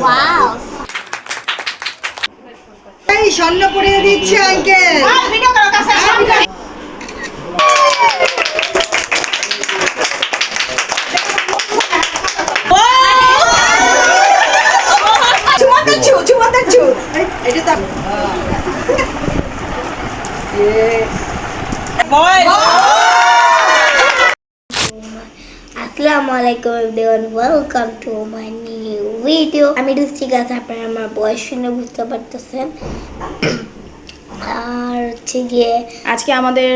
Wow, এই স্বর্ণ পরিয়ে দিচ্ছে আঙ্কেল। ভিডিও করো কাছে আসসালামু আলাইকুম everyone, welcome to my new video. আমি রুচি গাছ, আপনারা আমার বয়স শুনে বুঝতে পারতেছেন। আর হচ্ছে গিয়ে আজকে আমাদের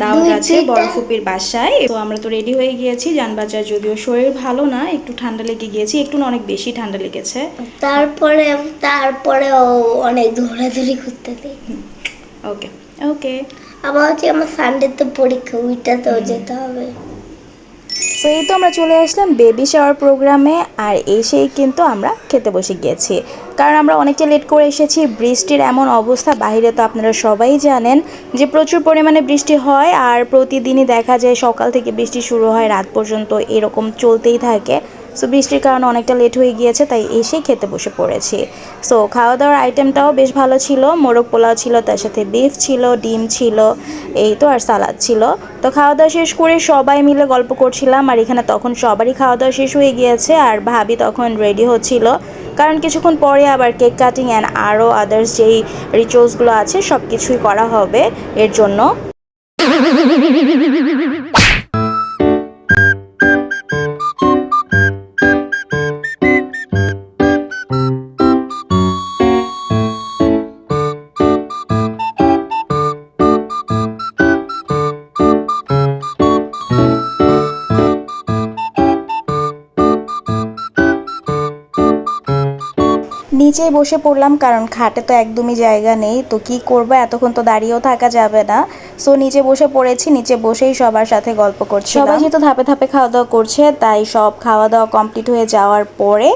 দাওয়াত আছে বড় ফুপির বাসায়। তো আমরা তো রেডি হয়ে গিয়েছি। জানবাজার যদিও শরীর ভালো না, একটু ঠান্ডা লেগে গিয়েছি, একটু না অনেক বেশি ঠান্ডা লেগেছে। তারপরে অনেক দৌড়াদৌড়ি করতে দিই। ওকে ওকে। আবার হচ্ছে আমার সানডেতে পরীক্ষা, ওইটাতেও যেতে হবে। তো এই তো আমরা চলে আসলাম বেবি শাওয়ার প্রোগ্রামে। আর এসেই কিন্তু আমরা খেতে বসে গিয়েছি, কারণ আমরা অনেকটা লেট করে এসেছি। বৃষ্টির এমন অবস্থা, বাইরে তো আপনারা সবাই জানেন যে প্রচুর পরিমাণে বৃষ্টি হয়। আর প্রতিদিনই দেখা যায় সকাল থেকে বৃষ্টি শুরু হয়, রাত পর্যন্ত এরকম চলতেই থাকে। সো বৃষ্টির কারণে অনেকটা লেট হয়ে গিয়েছে, তাই এসেই খেতে বসে পড়েছি। সো খাওয়া দাওয়ার আইটেমটাও বেশ ভালো ছিল। মোরগ পোলাও ছিল, তার সাথে বিফ ছিল, ডিম ছিল, এই তো আর সালাদ ছিল। তো খাওয়া দাওয়া শেষ করে সবাই মিলে গল্প করছিলাম। আর এখানে তখন সবারই খাওয়া দাওয়া শেষ হয়ে গিয়েছে, আর ভাবি তখন রেডি হচ্ছিল, কারণ কিছুক্ষণ পরে আবার কেক কাটিং অ্যান্ড আরও আদার্স যেই রিচুয়ালসগুলো আছে সব কিছুই করা হবে এর জন্য। নিচেই বসে পড়লাম, কারণ খাটে তো একদমই জায়গা নেই। তো কি করব, এতক্ষণ তো দাঁড়িয়েও থাকা যাবে না। সো নিচে বসে পড়েছি, নিচে বসেই সবার সাথে গল্প করছি। সবাই যেহেতু ধাপে ধাপে খাওয়া দাওয়া করছে, তাই সব খাওয়া দাওয়া কমপ্লিট হয়ে যাওয়ার পরে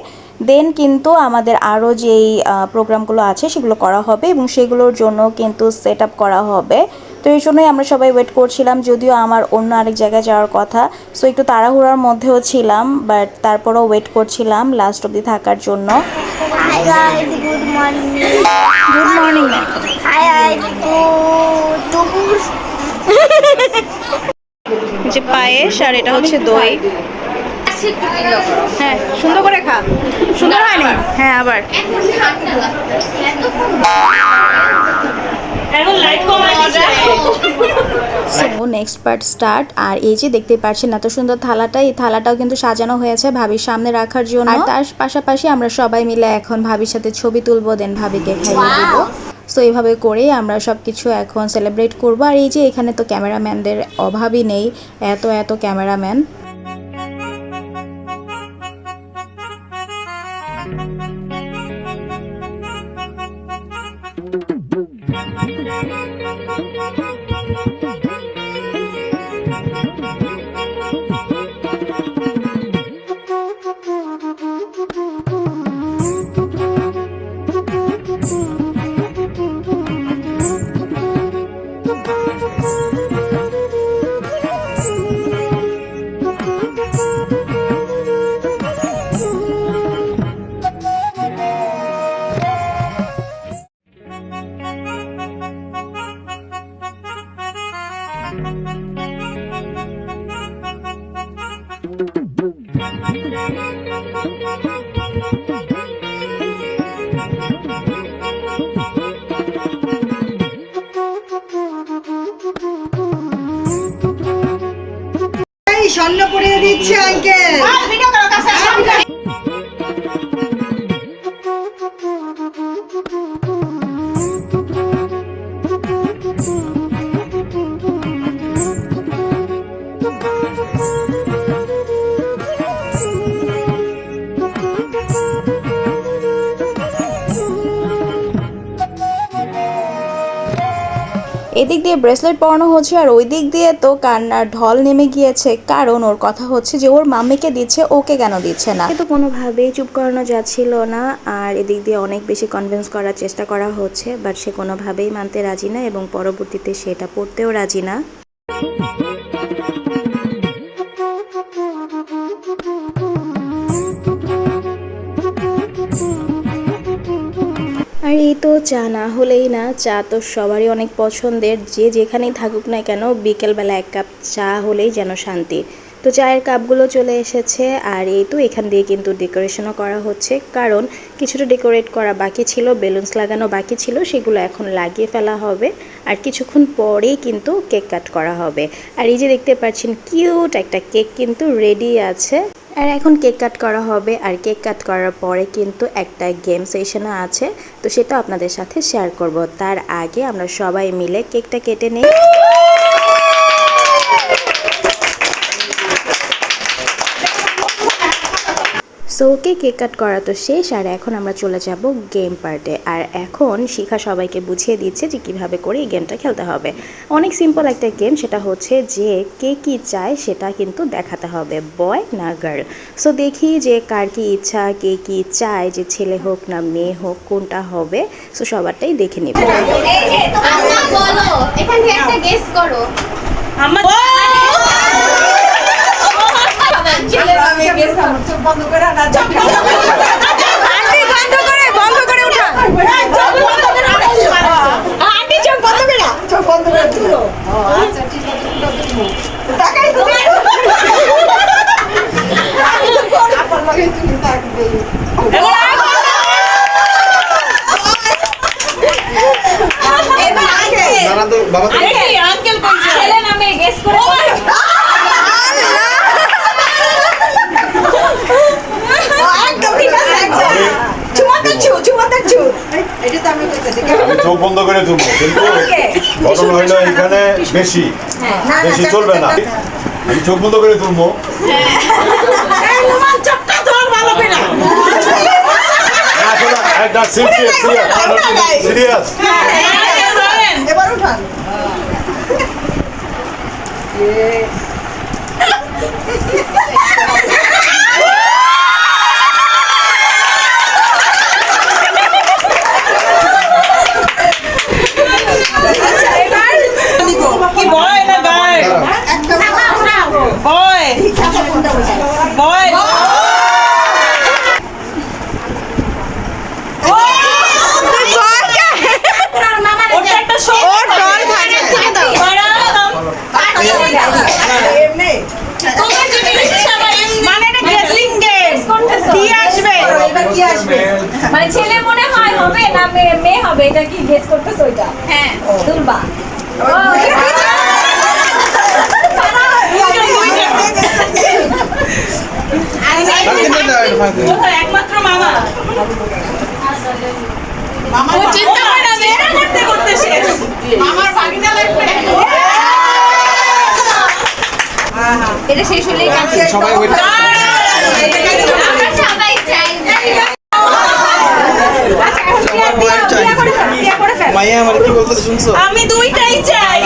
দেন কিন্তু আমাদের আরও যেই প্রোগ্রামগুলো আছে সেগুলো করা হবে, এবং সেগুলোর জন্য কিন্তু সেট আপ করা হবে। তো এই জন্যই আমরা সবাই ওয়েট করছিলাম, যদিও আমার অন্য আরেক জায়গায় যাওয়ার কথা। সো একটু তাড়াহুড়ার মধ্যেও ছিলাম, বাট তারপরেও ওয়েট করছিলাম লাস্ট অবধি থাকার জন্য। Hi guys, good morning. Good morning. Hi guys, দুপুর। যে পায়েস, আর এটা হচ্ছে দই। হ্যাঁ, সুন্দর করে খা। সুন্দর হয়নি? হ্যাঁ, আবার সো নেক্সট পার্ট স্টার্ট। আর এই যে দেখতে পাচ্ছেন এত সুন্দর থালাটা, এই থালাটাও কিন্তু সাজানো হয়েছে ভাবির সামনে রাখার জন্য। আর তার পাশাপাশি আমরা সবাই মিলে এখন ভাবির সাথে ছবি তুলবো, দেন ভাবিকে খাইয়ে দিব। সো এইভাবে করেই আমরা সব কিছু এখন সেলিব্রেট করবো। আর এই যে এখানে তো ক্যামেরাম্যানদের অভাবই নেই, এত এত ক্যামেরাম্যান। স্বর্ণ পরিয়ে দিচ্ছে আঙ্কেল। ভিডিও করো কাছে এদিক দিয়ে ব্রেসলেট পরানো হচ্ছে, আর ওই দিক দিয়ে তো কান্নার ঢল নেমে গিয়েছে, কারণ ওর কথা হচ্ছে যে ওর মাম্মিকে দিচ্ছে, ওকে কেন দিচ্ছে না। কিন্তু কোনোভাবেই চুপ করানো যাচ্ছিল না। আর এদিক দিয়ে অনেক বেশি কনভিন্স করার চেষ্টা করা হচ্ছে, বাট সে কোনোভাবেই মানতে রাজি না, এবং পরবর্তীতে সেটা পড়তেও রাজি না। আর এই তো চা না হলেই না, চা তো সবারই অনেক পছন্দের, যে যেখানেই থাকুক না কেন বিকেলবেলা এক কাপ চা হলেই যেন শান্তি। তো চায়ের কাপগুলো চলে এসেছে, আর এই তো এখান দিয়ে কিন্তু ডেকোরেশনও করা হচ্ছে, কারণ কিছুটা ডেকোরেট করা বাকি ছিল, বেলুনস লাগানো বাকি ছিল, সেগুলো এখন লাগিয়ে ফেলা হবে। আর কিছুক্ষণ পরেই কিন্তু কেক কাট করা হবে। আর এই যে দেখতে পাচ্ছেন কিউট একটা কেক কিন্তু রেডি আছে। আর এখন কেক কাট করা হবে, আর কেক কাট করার পরে কিন্তু একটা গেম সেশনও আছে, তো সেটা আপনাদের সাথে শেয়ার করব। তার আগে আমরা সবাই মিলে কেকটা কেটে নিই। সো ওকে, কেক কাট করা তো শেষ, আর এখন আমরা চলে যাব গেম পার্টে। আর এখন শিখা সবাইকে বুঝিয়ে দিচ্ছে যে কিভাবে করে এই গেমটা খেলতে হবে। অনেক সিম্পল একটা গেম, সেটা হচ্ছে যে কে কী চায় সেটা কিন্তু দেখাতে হবে, বয় না গার্ল। সো দেখি যে কার কী ইচ্ছা, কে কী চায়, যে ছেলে হোক না মেয়ে হোক, কোনটা হবে। সো সবারটাই দেখে নিব। আমি চোখ বন্ধ করে তুলবো, কিন্তু ঘটনা হইলো এখানে বেশি বেশি চলবে না। আমি চোখ বন্ধ করে তুলবো। সিরিয়াস এবার উঠান। মানে ছেলে মনে হয় হবে না মেয়ে হবে, এটা কি গেস করতেছ? ওইটা হ্যাঁ দুলবা। একমাত্র মামা চিন্তা হয় না, মেয়েরা করতে করতে শেষ। মামার ভাগিনা লাগবে, এটা শেষ হলেই সবাই মাইয়া আমার কি বলতে শুনছো? আমি দুইটাই চাই।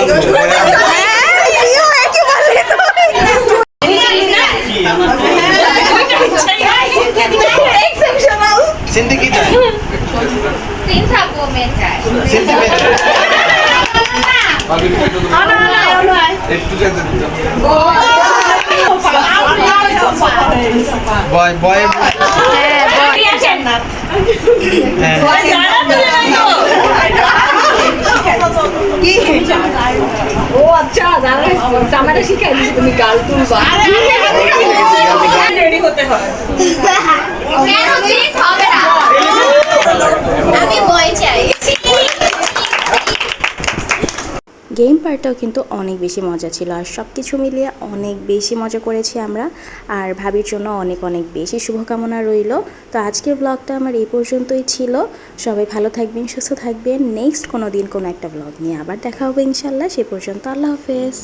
সিনটি কি চাই? সিন থাকবো, মেয়ে চাই। সিনটি মেয়ে চাই। বয় বয় ও আচ্ছা, জামাটা শিখাই দিচ্ছি, তুমি গাল তুলবা, রেডি হতে হয়। আমি বয় চাই। গেম পার্টটাও কিন্তু অনেক বেশি মজা ছিল, আর সব কিছু মিলিয়ে অনেক বেশি মজা করেছি আমরা। আর ভাবির জন্য অনেক অনেক বেশি শুভকামনা রইল। তো আজকের ব্লগটা আমার এই পর্যন্তই ছিল। সবাই ভালো থাকবেন, সুস্থ থাকবেন। নেক্সট কোনো দিন কোনো একটা ব্লগ নিয়ে আবার দেখা হবে ইনশাল্লাহ। সে পর্যন্ত আল্লাহ হাফেজ।